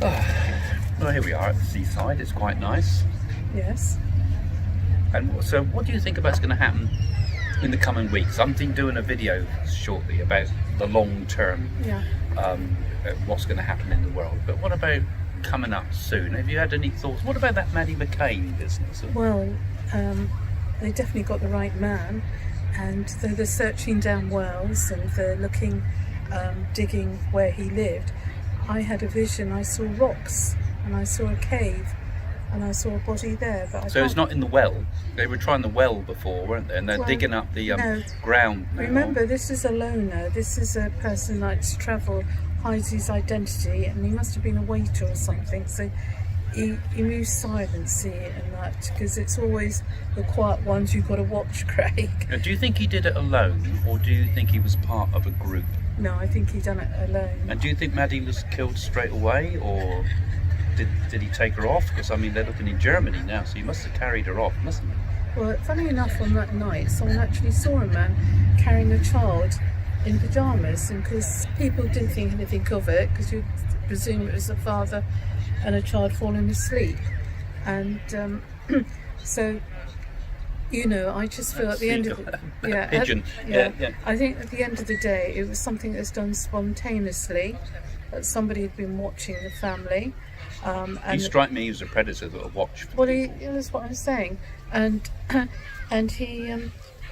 Well, here we are at the seaside. It's quite nice. Yes. And so, what do you think about what's going to happen in the coming weeks? I'm doing a video shortly about the long term, what's going to happen in the world. But what about coming up soon? Have you had any thoughts? What about that Maddie McCann business? Well, they definitely got the right man, and they're searching down wells and they're looking, digging where he lived. I had a vision. I saw rocks and I saw a cave and I saw a body there. But so it's not in the well. They were trying the well before, weren't they? And they're digging up the ground now. Remember, this is a loner. This is a person who likes to travel, hides his identity, and he must have been a waiter or something. So he moves silently and that, because it's always the quiet ones you've got to watch, Craig. Now, do you think he did it alone, or do you think he was part of a group? No, I think he done it alone. And do you think Maddie was killed straight away, or did he take her off? Because I mean, they're looking in Germany now, so he must have carried her off, mustn't he? Well, funny enough, on that night, someone actually saw a man carrying a child in pyjamas, and because people didn't think anything of it, because you presume it was a father and a child falling asleep, and so. You know, I just feel at the end of the pigeon. I think at the end of the day, it was something that's done spontaneously. That somebody had been watching the family. You strike me as a predator that will watch. Well, that's what I'm saying, and he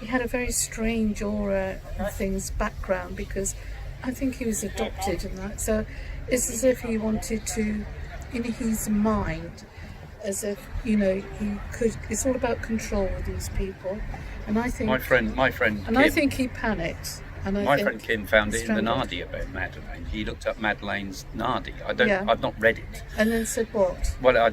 had a very strange aura and things background, because I think he was adopted and that. So it's as if he wanted to, in his mind, as if, you know, he could. It's all about control with these people, and I think my friend, and Kim, I think he panicked. And my friend Kim found it in the Nardi about Madeleine. He looked up Madeleine's Nardi. I've not read it. And then said what? Well,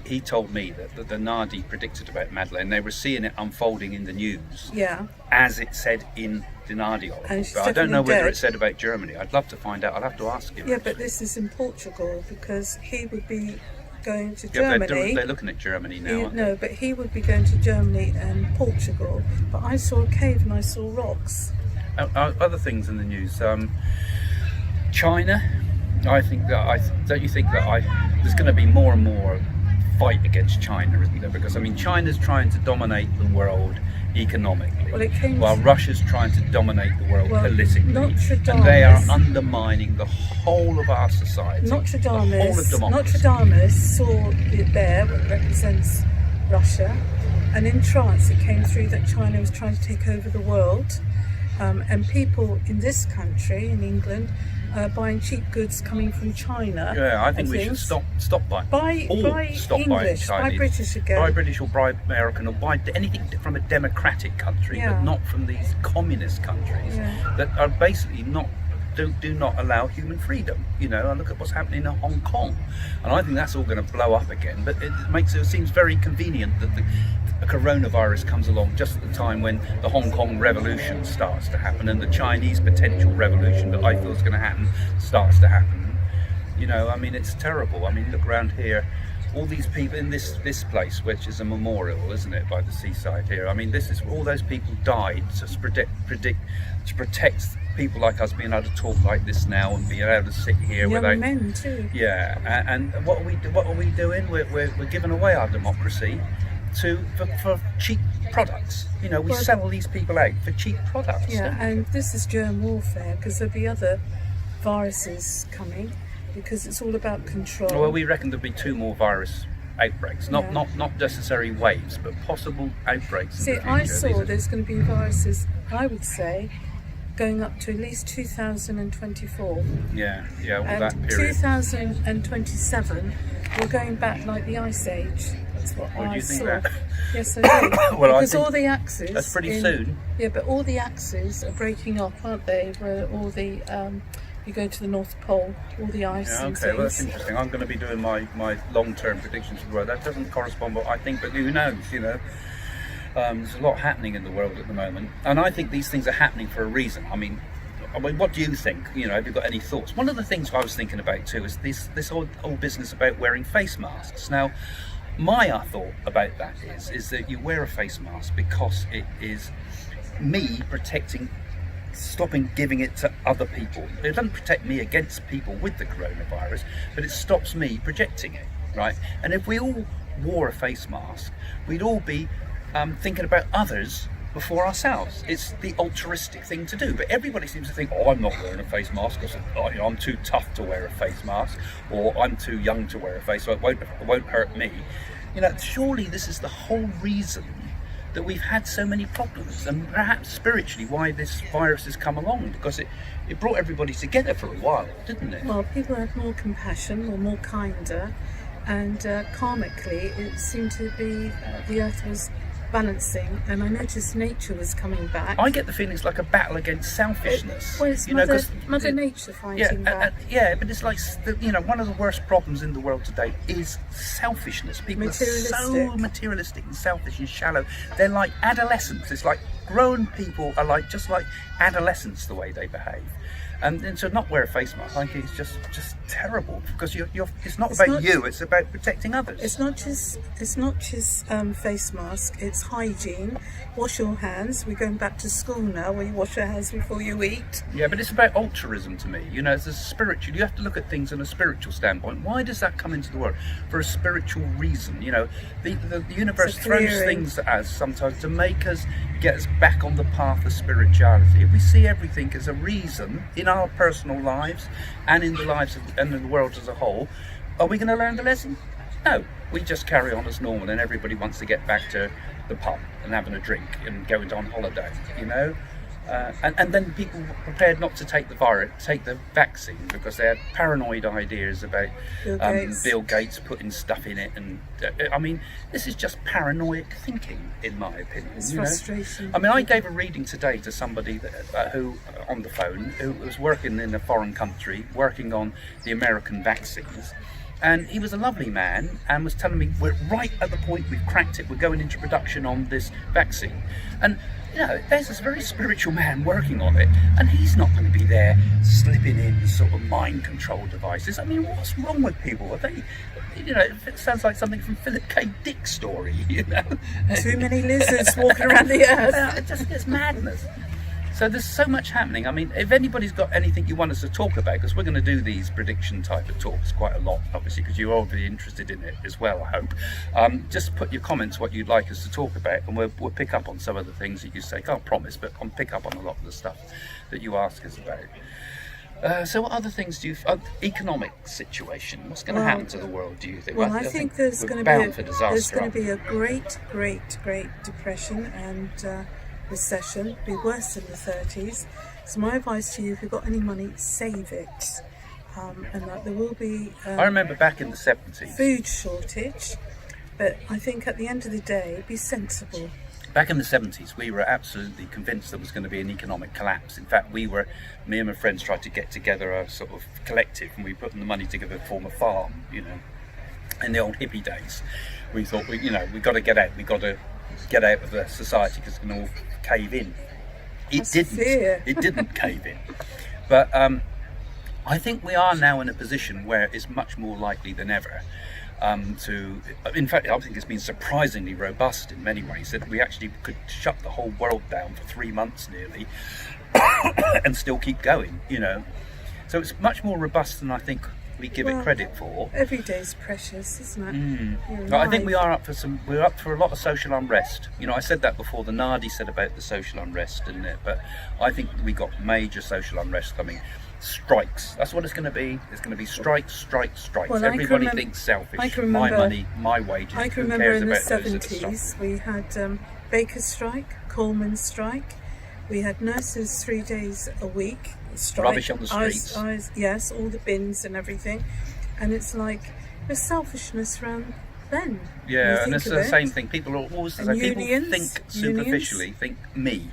he told me that the Nardi predicted about Madeleine. They were seeing it unfolding in the news. Yeah. As it said in the Nardi article. But I don't know whether it said about Germany. I'd love to find out. I'll have to ask him. Yeah, but this is in Portugal, because he would be going to Germany. They're looking at Germany now. But he would be going to Germany and Portugal. But I saw a cave and I saw rocks. Other things in the news. China. I think that don't you think that there's going to be more and more fight against China, isn't there? Because I mean, China's trying to dominate the world economically, while Russia's trying to dominate the world politically, and they are undermining the whole of our society. Nostradamus saw the bear, what represents Russia, and in trance it came through that China was trying to take over the world, and people in this country, in England, buying cheap goods coming from China. Yeah, I think we should stop buying. Buy English, buy British again. Buy British or buy American, or buy anything from a democratic country, but not from these communist countries that are basically do not allow human freedom. You know, and look at what's happening in Hong Kong, and I think that's all going to blow up again. But it seems very convenient that the coronavirus comes along just at the time when the Hong Kong revolution starts to happen, and the Chinese potential revolution that I feel is going to happen starts to happen. You know, I mean, it's terrible. I mean, look around here, all these people in this place, which is a memorial, isn't it, by the seaside here. I mean, this is all those people died to protect people like us being able to talk like this now and being able to sit here without men too. Yeah, and what are we doing? We're giving away our democracy for cheap products. You know, we sell these people out for cheap products. Yeah, and this is germ warfare, because there'll be other viruses coming, because it's all about control. Well, we reckon there'll be 2 more virus outbreaks, not necessary waves, but possible outbreaks. See, I saw there's going to be viruses, I would say, going up to at least 2024. Yeah, well, and that period. 2027, we're going back like the Ice Age. That's what do you think saw. that? Yes, I do. Well, because all the axes. That's pretty soon. Yeah, but all the axes are breaking off, aren't they? Where all the you go to the North Pole, all the ice. Yeah, okay, well, that's interesting. I'm going to be doing my long-term predictions for the world. That doesn't correspond with what I think, but who knows? You know. There's a lot happening in the world at the moment, and I think these things are happening for a reason. I mean, what do you think? You know, have you got any thoughts? One of the things I was thinking about too is this whole business about wearing face masks. Now, my thought about that is that you wear a face mask because it is me protecting stopping giving it to other people. It doesn't protect me against people with the coronavirus, but it stops me projecting it, right? And if we all wore a face mask, we'd all be thinking about others before ourselves. It's the altruistic thing to do, but everybody seems to think, oh, I'm not wearing a face mask because I'm too tough to wear a face mask, or I'm too young to wear a face, so it won't hurt me. You know, surely this is the whole reason that we've had so many problems, and perhaps spiritually why this virus has come along, because it brought everybody together for a while, didn't it? Well, people had more compassion, or more kinder, and karmically it seemed to be the earth was balancing, and I noticed nature was coming back. I get the feeling it's like a battle against selfishness. Well, it's Mother Nature fighting back. Yeah, but it's like, one of the worst problems in the world today is selfishness. People are so materialistic and selfish and shallow. They're like adolescents. It's like grown people are just like adolescents the way they behave. And to not wear a face mask, I think it's just terrible, because it's not about you; it's about protecting others. It's not just face mask. It's hygiene. Wash your hands. We're going back to school now, where you wash your hands before you eat. Yeah, but it's about altruism to me. You know, it's a spiritual. You have to look at things in a spiritual standpoint. Why does that come into the world? For a spiritual reason. You know, the universe throws things at us sometimes to get us back on the path of spirituality. If we see everything as a reason in our personal lives and in the lives and in the world as a whole, are we going to learn the lesson? No, we just carry on as normal, and everybody wants to get back to the pub and having a drink and going on holiday, you know. And then people were prepared not to take the vaccine because they had paranoid ideas about Bill Gates putting stuff in it, and I mean, this is just paranoid thinking, in my opinion. It's frustration. I mean, I gave a reading today to somebody who on the phone, who was working in a foreign country, working on the American vaccines. And he was a lovely man and was telling me, we're right at the point, we've cracked it, we're going into production on this vaccine. And, you know, there's this very spiritual man working on it, and he's not going to be there slipping in sort of mind control devices. I mean, what's wrong with people? Are they, you know, it sounds like something from Philip K. Dick's story, you know. Too many lizards walking around the earth. It's madness. So there's so much happening. I mean, if anybody's got anything you want us to talk about, because we're going to do these prediction type of talks quite a lot, obviously, because you're obviously interested in it as well, I hope. Just put your comments, what you'd like us to talk about, and we'll pick up on some of the things that you say. Can't promise, but I'll pick up on a lot of the stuff that you ask us about. So what other things do you... economic situation, what's going to happen to the world, do you think? Well, I think there's going to be a great depression and... recession, be worse than the 30s. So my advice to you, if you've got any money, save it. And that there will be I remember back in the 70s, food shortage, but I think at the end of the day, be sensible. Back in the 70s, we were absolutely convinced there was going to be an economic collapse. In fact, me and my friends tried to get together a sort of collective, and we put the money together to form a farm, you know. In the old hippie days, we thought, we got to get out, get out of the society because it's going to all cave in. It didn't cave in. But I think we are now in a position where it's much more likely than ever in fact, I think it's been surprisingly robust in many ways, that we actually could shut the whole world down for 3 months nearly and still keep going, you know. So it's much more robust than I think we give it credit for. Every day's precious, isn't it? I think we're up for a lot of social unrest. You know, I said that before. The Nardi said about the social unrest, didn't it? But I think we got major social unrest coming. Strikes. That's what it's going to be. It's going to be strikes. Well, everybody thinks selfish. My money, my wages. I can remember in the 70s we had Baker's strike, Coleman's strike. We had nurses 3 days a week strike. Rubbish on the streets. Yes, all the bins and everything. And it's like there's selfishness around then. Yeah, and it's the same thing. People are always the same. People think superficially, think me.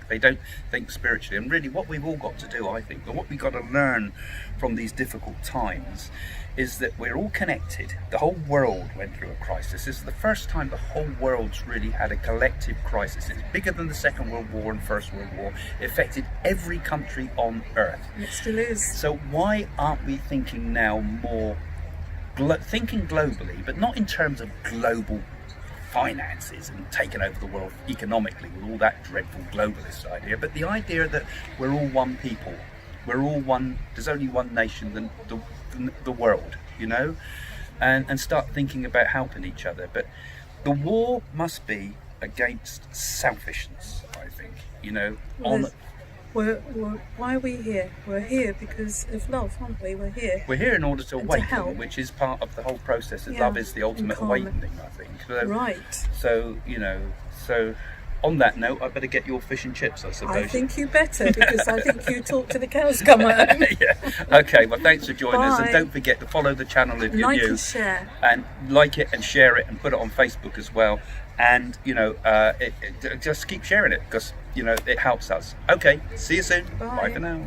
They don't think spiritually. And really what we've all got to do, I think, and what we've got to learn from these difficult times is that we're all connected. The whole world went through a crisis. This is the first time the whole world's really had a collective crisis. It's bigger than the Second World War and First World War. It affected every country on earth. It still is. So why aren't we thinking now more, thinking globally, but not in terms of global finances and taken over the world economically with all that dreadful globalist idea, but the idea that we're all one people, we're all one, there's only one nation, the world, you know, and start thinking about helping each other. But the war must be against selfishness, I think, you know. Why are we here? We're here because of love, aren't we? We're here in order to and awaken, help. which is part of the whole process. Love is the ultimate awakening, I think. So, right. So, you know, so on that note, I better get your fish and chips, I suppose. I think you better, because I think you talk till the cows come home. Yeah. Okay, well, thanks for joining us. And Bye. don't forget to follow the channel if you're Like new. and share. And like it and share it and put it on Facebook as well. And, you know, just keep sharing it because, you know, it helps us. Okay, see you soon. Bye. Bye for now.